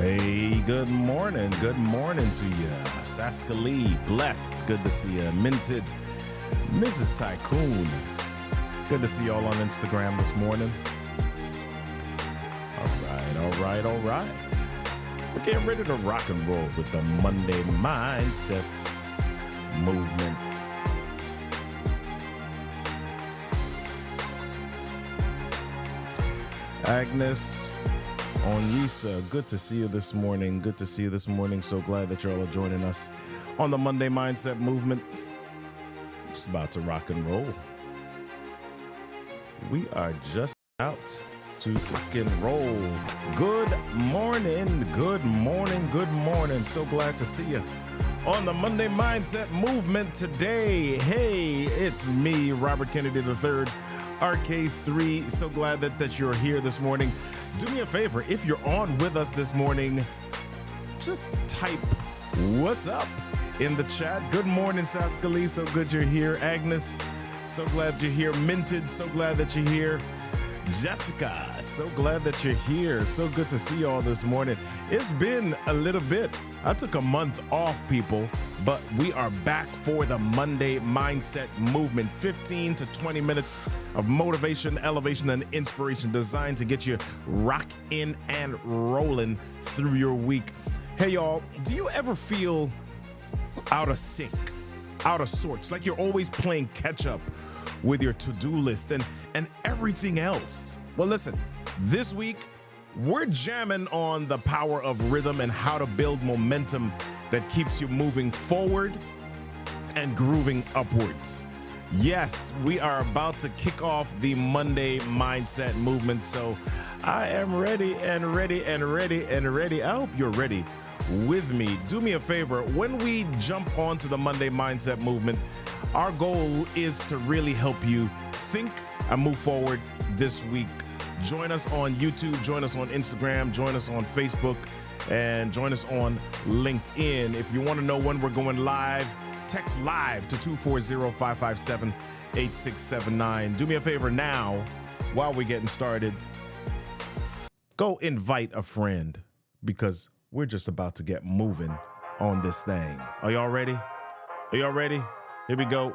Hey, good morning. Good morning to you. Saska Lee, blessed. Good to see you. Minted. Mrs. Tycoon. Good to see you all on Instagram this morning. All right. We're getting ready to rock and roll with the Monday Mindset Movement. Agnes Onyisa, good to see you this morning. So glad that you're all joining us on the Monday Mindset Movement. It's about to rock and roll. We are just out to rock and roll. Good morning. So glad to see you on the Monday Mindset Movement today. Hey, it's me, Robert Kennedy III, RK3. So glad that you're here this morning. Do me a favor, if you're on with us this morning, just type "what's up" in the chat. Good morning, Saskali. So good you're here. Agnes, so glad you're here. Minted, so glad that you're here. Jessica, so glad that you're here. So good to see you all this morning. It's been a little bit. I took a month off, people, but we are back for the Monday Mindset Movement. 15 to 20 minutes of motivation, elevation, and inspiration designed to get you rocking and rolling through your week. Hey, y'all, do you ever feel out of sync, out of sorts, like you're always playing catch up with your to-do list and everything else? Well, listen, this week, we're jamming on the power of rhythm and how to build momentum that keeps you moving forward and grooving upwards. Yes, we are about to kick off the Monday Mindset Movement, so I am ready. I hope you're ready with me. Do me a favor, when we jump onto the Monday Mindset Movement, our goal is to really help you think and move forward this week. Join us on YouTube, join us on Instagram, join us on Facebook, and join us on LinkedIn. If you want to know when we're going live, text live to 240-557-8679. Do me a favor now, while we're getting started, go invite a friend, because we're just about to get moving on this thing. Are y'all ready? Here we go.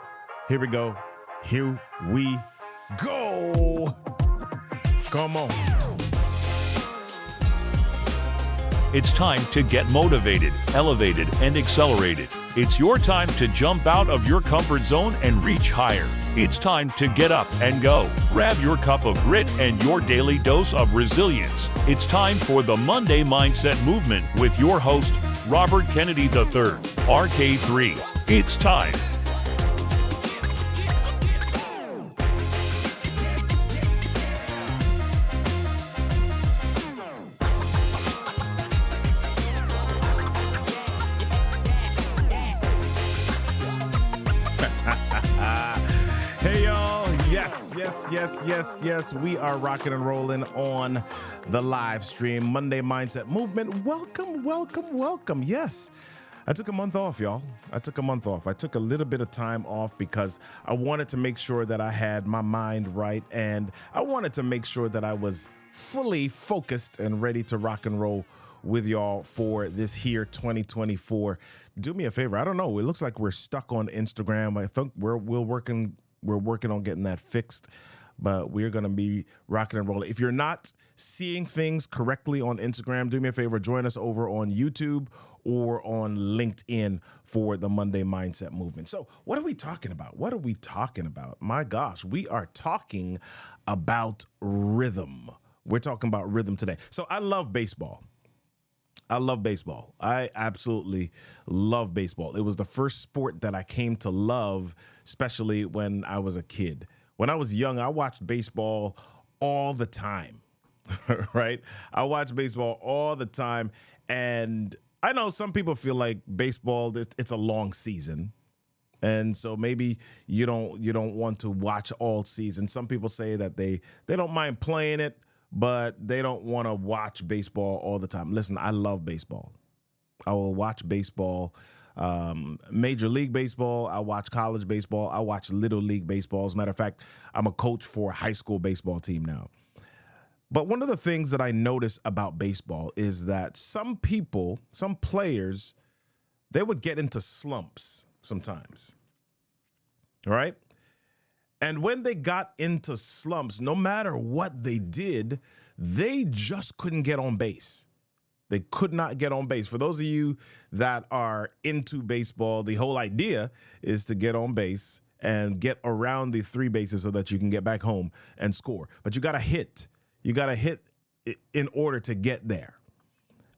Come on. It's time to get motivated, elevated, and accelerated. It's your time to jump out of your comfort zone and reach higher. It's time to get up and go. Grab your cup of grit and your daily dose of resilience. It's time for the Monday Mindset Movement with your host, Robert Kennedy III, RK3. It's time. Hey, y'all. Yes. We are rocking and rolling on the live stream. Monday Mindset Movement. Welcome. Yes. I took a month off, y'all. I took a little bit of time off because I wanted to make sure that I had my mind right, and I wanted to make sure that I was fully focused and ready to rock and roll with y'all for this here 2024. Do me a favor. I don't know. It looks like we're stuck on Instagram. I think we're working on getting that fixed, but we're going to be rocking and rolling. If you're not seeing things correctly on Instagram, do me a favor, join us over on YouTube or on LinkedIn for the Monday Mindset Movement. So what are we talking about? My gosh, we are talking about rhythm. We're talking about rhythm today. So I love baseball. I absolutely love baseball. It was the first sport that I came to love, especially when I was a kid. When I was young, I watched baseball all the time, right? I watched baseball all the time. And I know some people feel like baseball, it's a long season. And so maybe you don't want to watch all season. Some people say that they don't mind playing it, but they don't want to watch baseball all the time. Listen, I love baseball. I will watch baseball, Major League Baseball. I watch college baseball. I watch Little League Baseball. As a matter of fact, I'm a coach for a high school baseball team now. But one of the things that I notice about baseball is that some people, some players, they would get into slumps sometimes. All right. And when they got into slumps, no matter what they did, they just couldn't get on base. They could not get on base. For those of you that are into baseball, the whole idea is to get on base and get around the three bases so that you can get back home and score. But you got to hit. You got to hit in order to get there.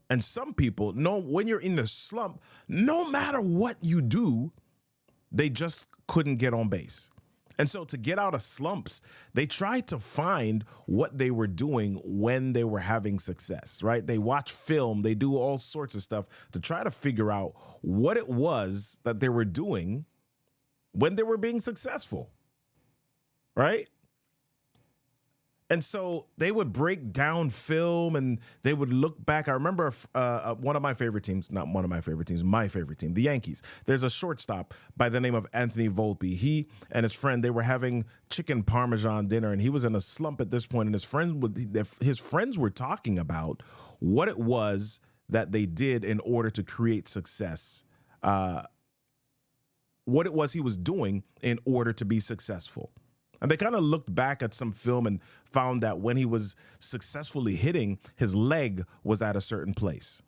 And some people know when you're in the slump, no matter what you do, they just couldn't get on base. And so to get out of slumps, they tried to find what they were doing when they were having success, right? They watch film, they do all sorts of stuff to try to figure out what it was that they were doing when they were being successful, right? And so they would break down film and they would look back. I remember one of my favorite teams, not one of my favorite teams, my favorite team, the Yankees. There's a shortstop by the name of Anthony Volpe. He and his friend, they were having chicken parmesan dinner, and he was in a slump at this point, and his friends were talking about what it was that they did in order to create success, what it was he was doing in order to be successful. And they kind of looked back at some film and found that when he was successfully hitting, his leg was at a certain place,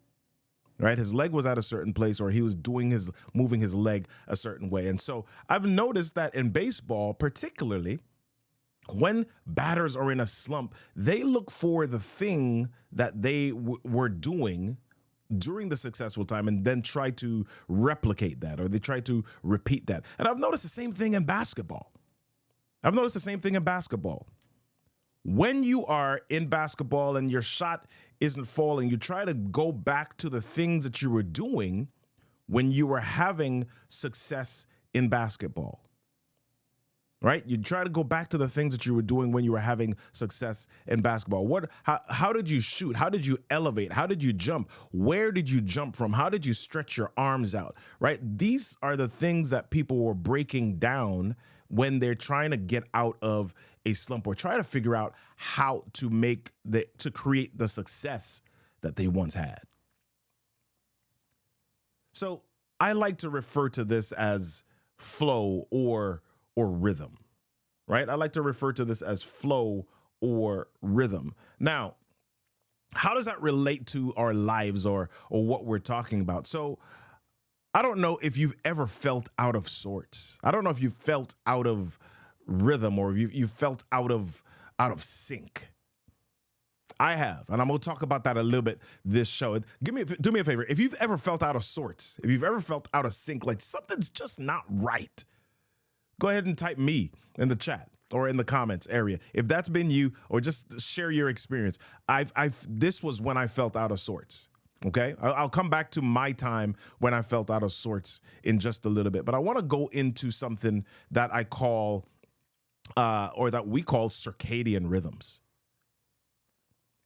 right? His leg was at a certain place, or he was moving his leg a certain way. And so I've noticed that in baseball, particularly when batters are in a slump, they look for the thing that they were doing during the successful time and then try to replicate that, or they try to repeat that. And I've noticed the same thing in basketball. When you are in basketball and your shot isn't falling, you try to go back to the things that you were doing when you were having success in basketball, right? You try to go back to the things that you were doing when you were having success in basketball. How did you shoot? How did you elevate? How did you jump? Where did you jump from? How did you stretch your arms out, right? These are the things that people were breaking down when they're trying to get out of a slump or try to figure out how to create the success that they once had. So I like to refer to this as flow or rhythm, right? I like to refer to this as flow or rhythm. Now, how does that relate to our lives or what we're talking about? So I don't know if you've ever felt out of sorts. I don't know if you've felt out of rhythm or you felt out of sync. I have, and I'm going to talk about that a little bit this show. Do me a favor. If you've ever felt out of sorts, if you've ever felt out of sync, like something's just not right, go ahead and type me in the chat or in the comments area. If that's been you, or just share your experience. This was when I felt out of sorts. Okay, I'll come back to my time when I felt out of sorts in just a little bit, but I want to go into something that I call, or that we call, circadian rhythms.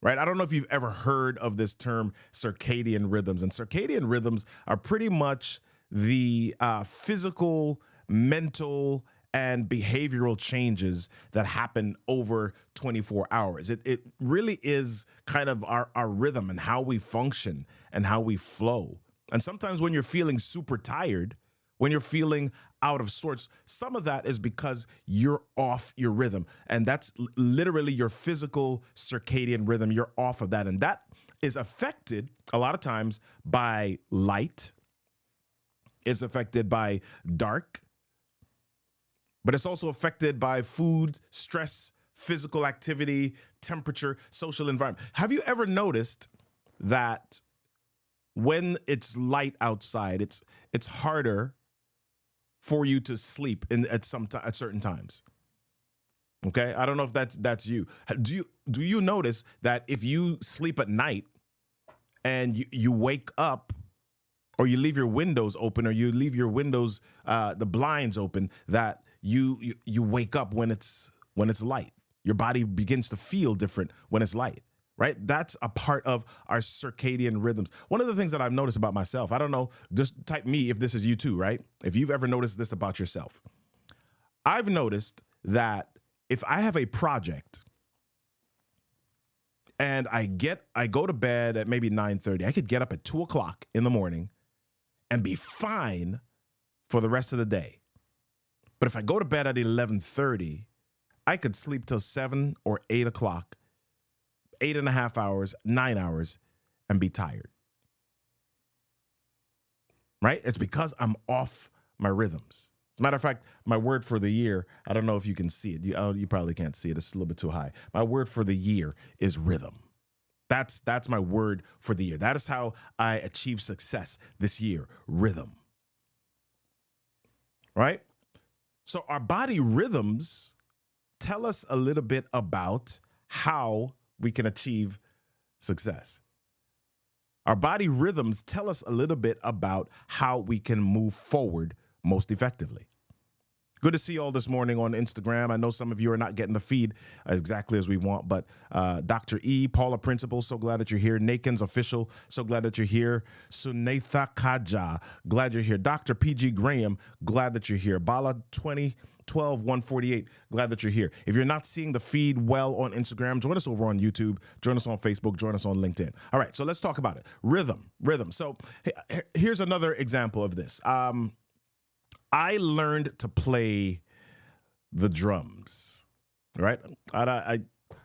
Right? I don't know if you've ever heard of this term, circadian rhythms, and circadian rhythms are pretty much the physical, mental, and behavioral changes that happen over 24 hours. It really is kind of our rhythm and how we function and how we flow. And sometimes when you're feeling super tired, when you're feeling out of sorts, some of that is because you're off your rhythm. And that's literally your physical circadian rhythm. You're off of that. And that is affected a lot of times by light. It's affected by dark. But it's also affected by food, stress, physical activity, temperature, social environment. Have you ever noticed that when it's light outside, it's harder for you to sleep at certain times? Okay, I don't know if that's you. Do you notice that if you sleep at night and you wake up, or you leave your windows open, or you leave your windows, the blinds open, that you wake up when it's light? Your body begins to feel different when it's light, right? That's a part of our circadian rhythms. One of the things that I've noticed about myself, I don't know, just type me if this is you too, right? If you've ever noticed this about yourself. I've noticed that if I have a project and I go to bed at maybe 9:30. I could get up at 2:00 in the morning and be fine for the rest of the day. But if I go to bed at 11:30, I could sleep till 7 or 8:00, 8.5 hours, 9 hours, and be tired. Right? It's because I'm off my rhythms. As a matter of fact, my word for the year, I don't know if you can see it. You probably can't see it. It's a little bit too high. My word for the year is rhythm. That's my word for the year. That is how I achieve success this year, rhythm. Right? So our body rhythms tell us a little bit about how we can achieve success. Our body rhythms tell us a little bit about how we can move forward most effectively. Good to see you all this morning on Instagram. I know some of you are not getting the feed exactly as we want, but Dr. E, Paula Principal, so glad that you're here. Nakin's Official, so glad that you're here. Sunatha Kaja, glad you're here. Dr. PG Graham, glad that you're here. Bala 2012-148, glad that you're here. If you're not seeing the feed well on Instagram, join us over on YouTube, join us on Facebook, join us on LinkedIn. All right, so let's talk about it. Rhythm. So here's another example of this. I learned to play the drums, right? I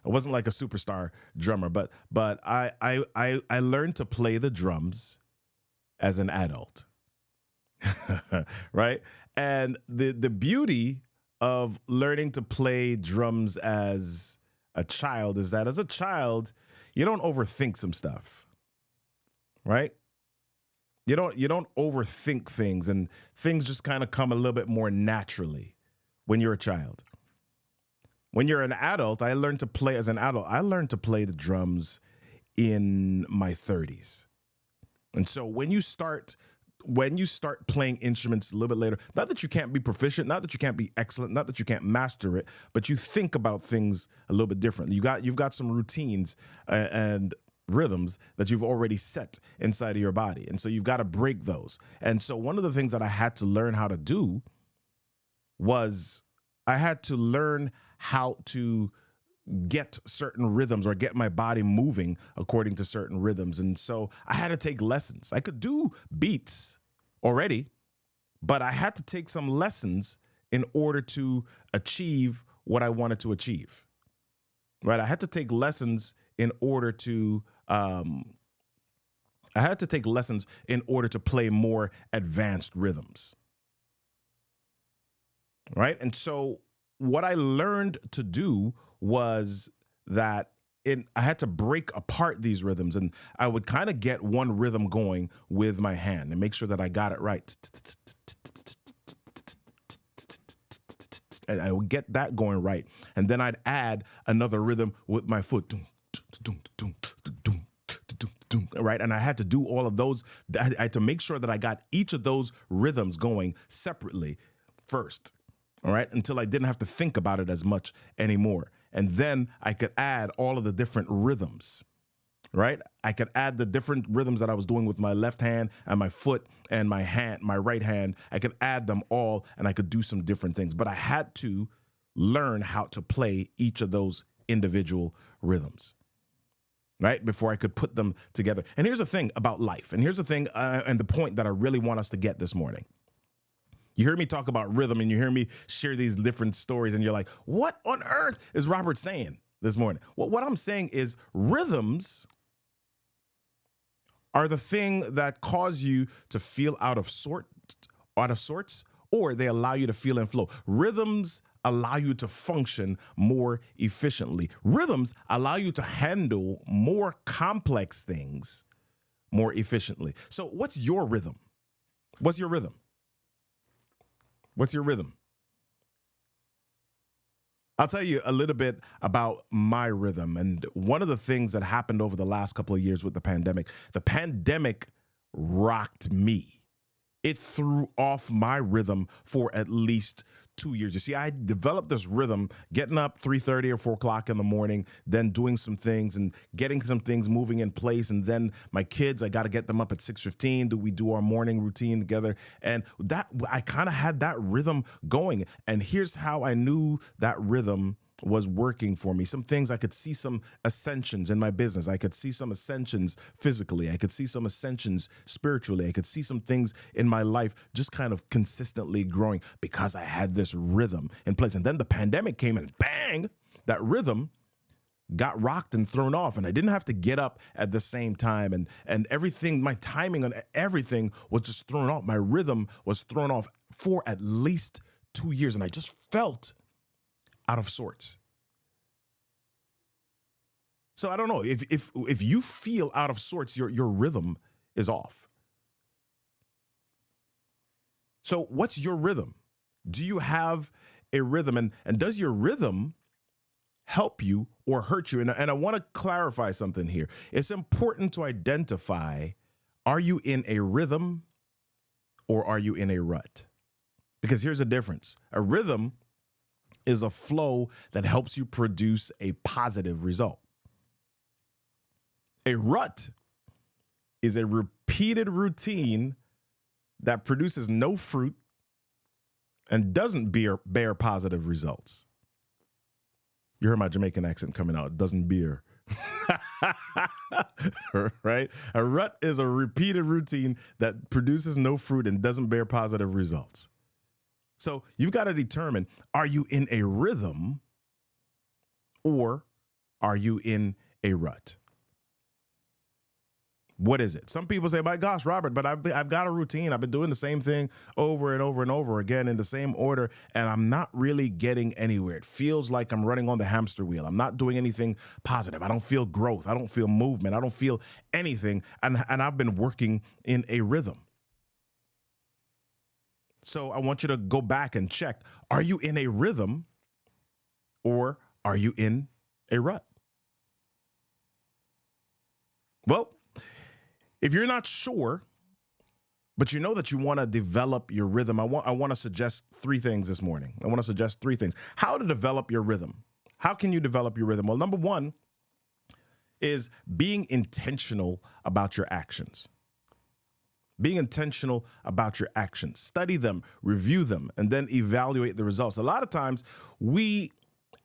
wasn't like a superstar drummer, but I learned to play the drums as an adult, right? And the beauty of learning to play drums as a child is that as a child, you don't overthink some stuff, right? You don't overthink things, and things just kind of come a little bit more naturally when you're a child. When you're an adult, I learned to play the drums in my 30s. And so when you start playing instruments a little bit later, not that you can't be proficient, not that you can't be excellent, not that you can't master it, but you think about things a little bit differently. You've got some routines and rhythms that you've already set inside of your body. And so you've got to break those. And so one of the things that I had to learn how to do was I had to learn how to get certain rhythms or get my body moving according to certain rhythms. And so I had to take lessons. I could do beats already, but I had to take some lessons in order to achieve what I wanted to achieve. Right? I had to take lessons in order to play more advanced rhythms. Right? And so what I learned to do was that I had to break apart these rhythms, and I would kind of get one rhythm going with my hand and make sure that I got it right. And I would get that going right. And then I'd add another rhythm with my foot. Right? And I had to do all of those. I had to make sure that I got each of those rhythms going separately first. All right? Until I didn't have to think about it as much anymore. And then I could add all of the different rhythms. Right? I could add the different rhythms that I was doing with my left hand and my foot and my right hand. I could add them all and I could do some different things. But I had to learn how to play each of those individual rhythms, right? Before I could put them together. And here's the thing about life. And here's the thing and the point that I really want us to get this morning. You hear me talk about rhythm and you hear me share these different stories and you're like, what on earth is Robert saying this morning? Well, what I'm saying is rhythms are the thing that cause you to feel out of sorts, or they allow you to feel in flow. Rhythms allow you to function more efficiently. Rhythms allow you to handle more complex things more efficiently. So what's your rhythm? What's your rhythm? What's your rhythm? I'll tell you a little bit about my rhythm. And one of the things that happened over the last couple of years with the pandemic rocked me. It threw off my rhythm for at least 2 years. You see, I developed this rhythm, getting up 3:30 or 4 o'clock in the morning, then doing some things and getting some things moving in place. And then my kids, I got to get them up at 6:15. We do our morning routine together. And that I kind of had that rhythm going. And here's how I knew that rhythm was working for me. Some things I could see some ascensions in my business. I could see some ascensions physically. I could see some ascensions spiritually. I could see some things in my life just kind of consistently growing because I had this rhythm in place. And then the pandemic came and bang, that rhythm got rocked and thrown off, and I didn't have to get up at the same time, and everything, my timing on everything was just thrown off. My rhythm was thrown off for at least 2 years, and I just felt out of sorts. So I don't know if you feel out of sorts, your rhythm is off. So what's your rhythm? Do you have a rhythm, and does your rhythm help you or hurt you? And I want to clarify something here. It's important to identify, are you in a rhythm or are you in a rut? Because here's the difference. A rhythm is a flow that helps you produce a positive result. A rut is a repeated routine that produces no fruit and doesn't bear positive results. You heard my Jamaican accent coming out. It doesn't bear. Right? A rut is a repeated routine that produces no fruit and doesn't bear positive results. So you've got to determine, are you in a rhythm or are you in a rut? What is it? Some people say, my gosh, Robert, but I've got a routine. I've been doing the same thing over and over and over again in the same order, and I'm not really getting anywhere. It feels like I'm running on the hamster wheel. I'm not doing anything positive. I don't feel growth. I don't feel movement. I don't feel anything, and I've been working in a rhythm. So I want you to go back and check, are you in a rhythm or are you in a rut? Well, if you're not sure, but you know that you want to develop your rhythm, I want to suggest 3 things this morning. I want to suggest 3 things. How to develop your rhythm. How can you develop your rhythm? Well, number 1 is being intentional about your actions. Being intentional about your actions. Study them, review them, and then evaluate the results. A lot of times we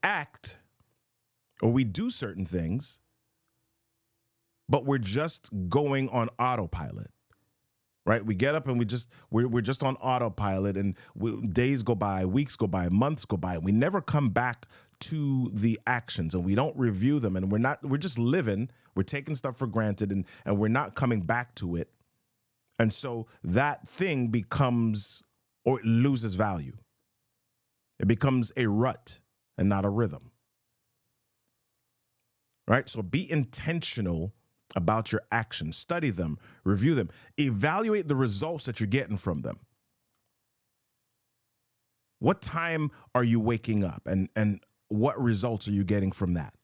act or we do certain things, but we're just going on autopilot, right? We get up and we're just on autopilot, and days go by, weeks go by, months go by, and we never come back to the actions, and we don't review them, and we're just living, we're taking stuff for granted, and we're not coming back to it. And so that thing becomes, or it loses value. It becomes a rut and not a rhythm, right? So be intentional about your actions. Study them, review them, evaluate the results that you're getting from them. What time are you waking up, and what results are you getting from that?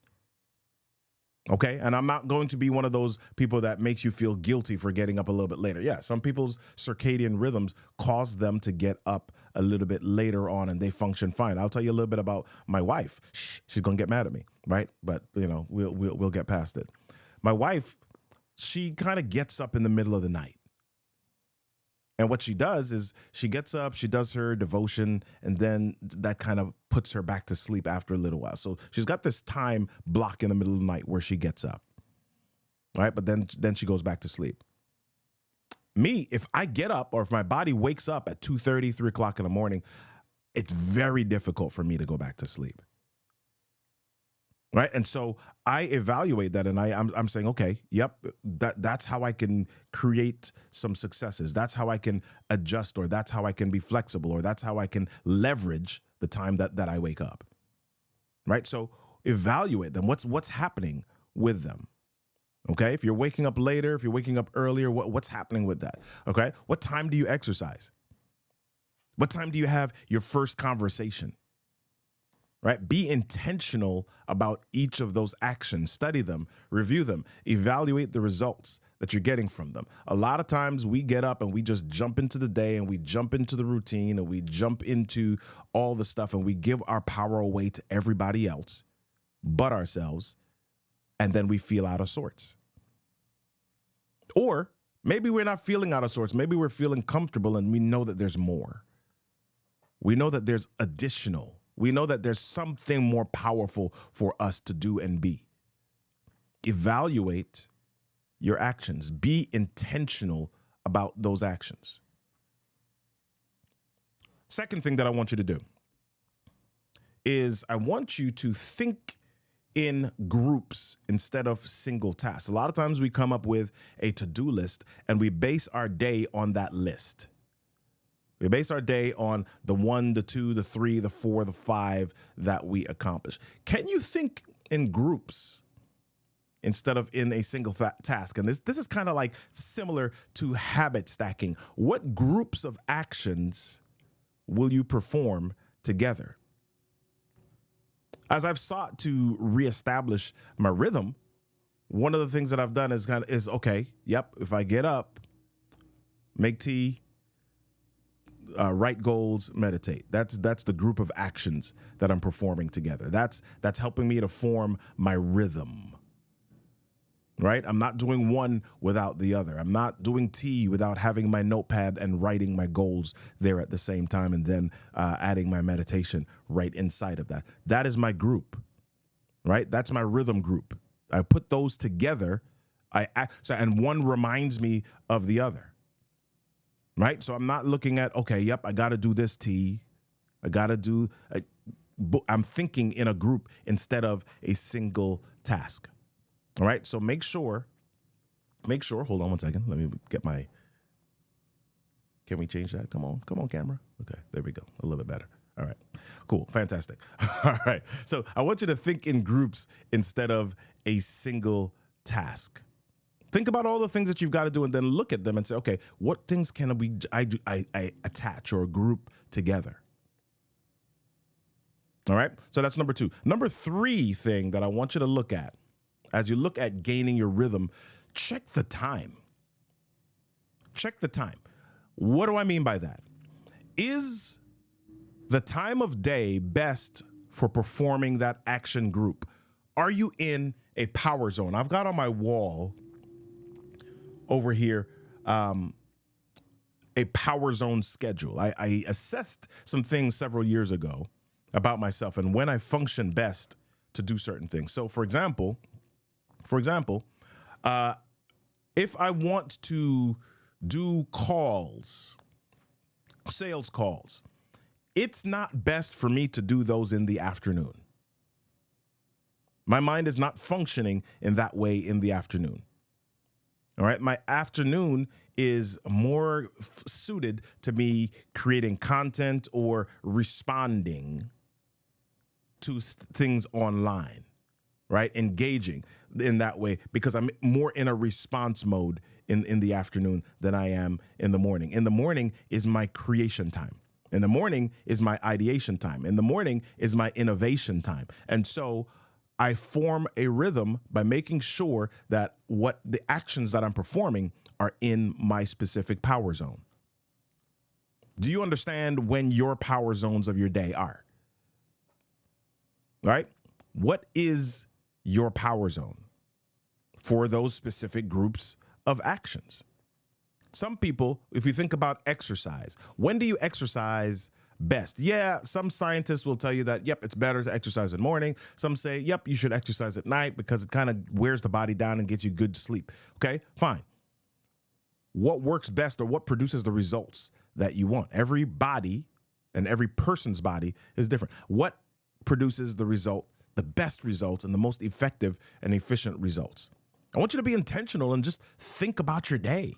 Okay, and I'm not going to be one of those people that makes you feel guilty for getting up a little bit later. Yeah, some people's circadian rhythms cause them to get up a little bit later on, and they function fine. I'll tell you a little bit about my wife. She's gonna get mad at me, right? But we'll get past it. My wife, she kind of gets up in the middle of the night. And what she does is she gets up, she does her devotion, and then that kind of puts her back to sleep after a little while. So she's got this time block in the middle of the night where she gets up, right? But then she goes back to sleep. Me, if I get up or if my body wakes up at 2:30, 3 o'clock in the morning, it's very difficult for me to go back to sleep. Right. And so I evaluate that, and I'm saying, okay, yep, that's how I can create some successes. That's how I can adjust, or that's how I can be flexible, or that's how I can leverage the time that I wake up. Right. So evaluate them. What's happening with them? OK, if you're waking up later, if you're waking up earlier, what's happening with that? OK, what time do you exercise? What time do you have your first conversation? Right? Be intentional about each of those actions. Study them, review them, evaluate the results that you're getting from them. A lot of times we get up and we just jump into the day, and we jump into the routine, and we jump into all the stuff, and we give our power away to everybody else but ourselves, and then we feel out of sorts. Or maybe we're not feeling out of sorts. Maybe we're feeling comfortable, and we know that there's more. We know that there's additional. We know that there's something more powerful for us to do and be. Evaluate your actions. Be intentional about those actions. Second thing that I want you to do is I want you to think in groups instead of single tasks. A lot of times we come up with a to-do list and we base our day on that list. We base our day on the 1, the 2, the 3, the 4, the 5 that we accomplish. Can you think in groups instead of in a single task? And this is kind of like similar to habit stacking. What groups of actions will you perform together? As I've sought to reestablish my rhythm, one of the things that I've done is okay, yep, if I get up, make tea, write goals, meditate. That's the group of actions that I'm performing together. That's helping me to form my rhythm. Right? I'm not doing one without the other. I'm not doing tea without having my notepad and writing my goals there at the same time, and then adding my meditation right inside of that. That is my group, right? That's my rhythm group. I put those together. And one reminds me of the other, right? So I'm not looking at, okay, yep, I got to do this tea. I'm thinking in a group instead of a single task. All right, so make sure, hold on one second. Let me get can we change that? Come on, camera. Okay, there we go. A little bit better. All right, cool, fantastic. All right, so I want you to think in groups instead of a single task. Think about all the things that you've got to do and then look at them and say, okay, what things can I attach or group together? All right, so that's number 2. Number 3 thing that I want you to look at, as you look at gaining your rhythm, check the time. Check the time. What do I mean by that? Is the time of day best for performing that action group? Are you in a power zone? I've got on my wall over here a power zone schedule. I assessed some things several years ago about myself and when I function best to do certain things. So, for example, if I want to do calls, sales calls, it's not best for me to do those in the afternoon. My mind is not functioning in that way in the afternoon. All right. My afternoon is more suited to me creating content or responding to things online. Right? Engaging in that way because I'm more in a response mode in the afternoon than I am in the morning. In the morning is my creation time. In the morning is my ideation time. In the morning is my innovation time. And so I form a rhythm by making sure that what the actions that I'm performing are in my specific power zone. Do you understand when your power zones of your day are? Right? What is your power zone for those specific groups of actions? Some people, if you think about exercise, when do you exercise best? Yeah, some scientists will tell you that, yep, it's better to exercise in the morning. Some say, yep, you should exercise at night because it kind of wears the body down and gets you good sleep. Okay, fine. What works best or what produces the results that you want? Every body and every person's body is different. What produces the result, the best results, and the most effective and efficient results? I want you to be intentional and just think about your day,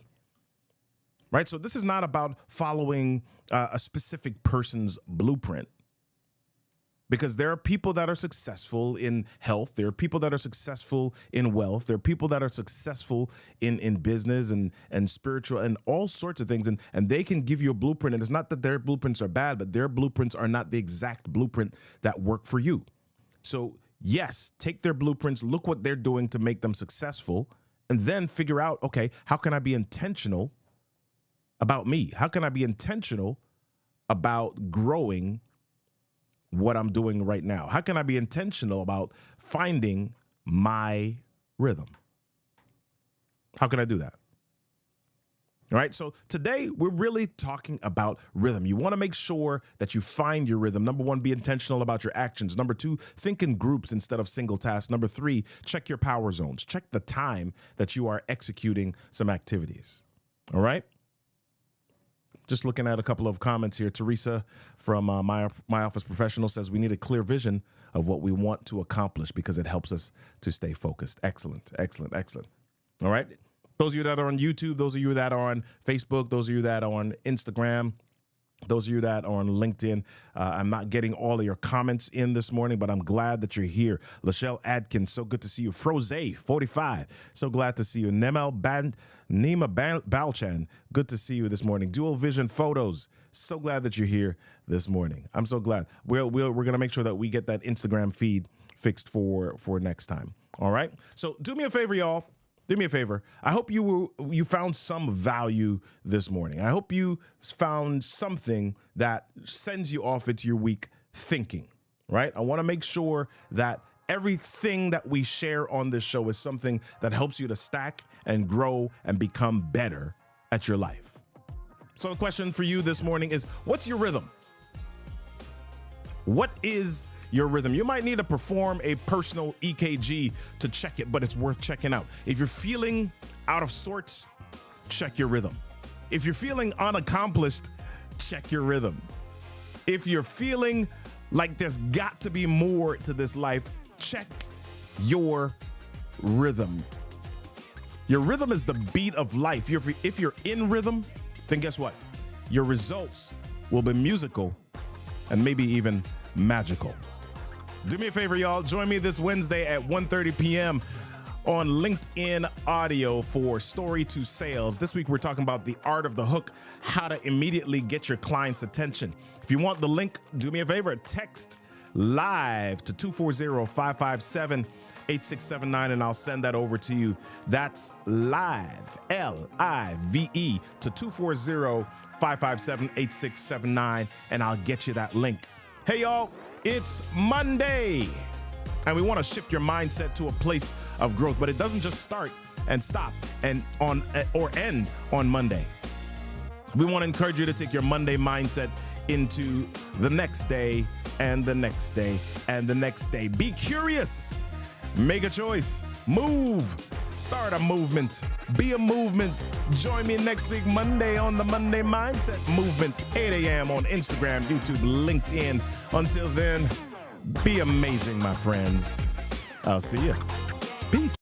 right? So this is not about following a specific person's blueprint, because there are people that are successful in health. There are people that are successful in wealth. There are people that are successful in business and spiritual and all sorts of things. And they can give you a blueprint. And it's not that their blueprints are bad, but their blueprints are not the exact blueprint that work for you. So yes, take their blueprints, look what they're doing to make them successful, and then figure out, okay, how can I be intentional about me? How can I be intentional about growing what I'm doing right now? How can I be intentional about finding my rhythm? How can I do that? All right, so today we're really talking about rhythm. You want to make sure that you find your rhythm. Number one, be intentional about your actions. Number two, think in groups instead of single tasks. Number three, check your power zones. Check the time that you are executing some activities. All right? Just looking at a couple of comments here. Teresa from my Office Professional says we need a clear vision of what we want to accomplish because it helps us to stay focused. Excellent, excellent, excellent. All right? Those of you that are on YouTube, those of you that are on Facebook, those of you that are on Instagram, those of you that are on LinkedIn, I'm not getting all of your comments in this morning, but I'm glad that you're here. Lachelle Adkins, so good to see you. Froze, 45, so glad to see you. Nima Balchan, good to see you this morning. Dual Vision Photos, so glad that you're here this morning. I'm so glad. We're going to make sure that we get that Instagram feed fixed for next time. All right? So do me a favor, y'all. Do me a favor. I hope you found some value this morning. I hope you found something that sends you off into your week thinking, right? I want to make sure that everything that we share on this show is something that helps you to stack and grow and become better at your life. So the question for you this morning is, what's your rhythm? What is your rhythm? You might need to perform a personal EKG to check it, but it's worth checking out. If you're feeling out of sorts, check your rhythm. If you're feeling unaccomplished, check your rhythm. If you're feeling like there's got to be more to this life, check your rhythm. Your rhythm is the beat of life. If you're in rhythm, then guess what? Your results will be musical and maybe even magical. Do me a favor, y'all. Join me this Wednesday at 1:30 p.m. on LinkedIn Audio for Story to Sales. This week, we're talking about the art of the hook, how to immediately get your client's attention. If you want the link, do me a favor, text live to 240-557-8679, and I'll send that over to you. That's live, L-I-V-E, to 240-557-8679, and I'll get you that link. Hey, y'all. It's Monday, and we want to shift your mindset to a place of growth, but it doesn't just start and stop and end on Monday. We want to encourage you to take your Monday mindset into the next day and the next day and the next day. Be curious, make a choice, move, start a movement, be a movement. Join me next week, Monday, on the Monday Mindset Movement, 8 a.m. on Instagram, YouTube, LinkedIn. Until then, be amazing, my friends. I'll see you. Peace.